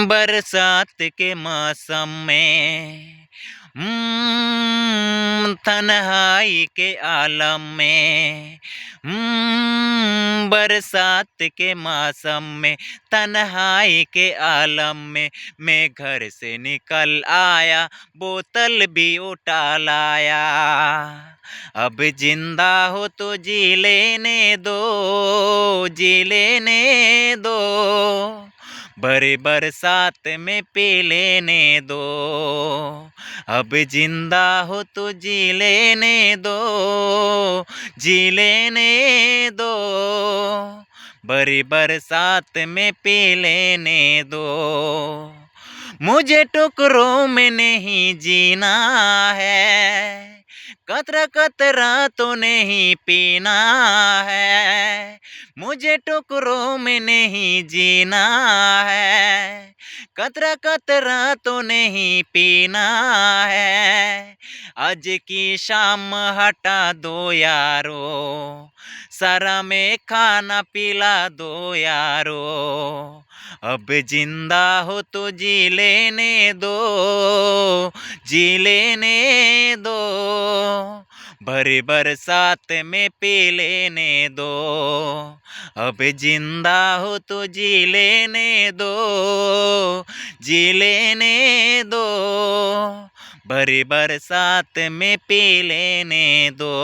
बरसात के मौसम में तन्हाई के आलम में बरसात के मौसम में तन्हाई के आलम में मैं घर से निकल आया, बोतल भी उठा लाया। अब जिंदा हो तो जी लेने दो, जी लेने दो, बड़े बरसात में पी लेने दो। अब जिंदा हो तो जी लेने दो, जी लेने दो, बड़ी बरसात में पी लेने दो। मुझे टुकड़ों में नहीं जीना है, कतरा कतरा तो नहीं पीना है। मुझे टुकड़ों में नहीं जीना है, कतरा कतरा तो नहीं पीना है। आज की शाम हटा दो यारो, सारा में खाना पिला दो यारो। अब जिंदा हो तो जी लेने दो, जी लेने दो, भरी बरसात में पी लेने दो। अब जिंदा हो तो जी लेने दो, जी लेने दो, भरी बरसात में पी लेने दो।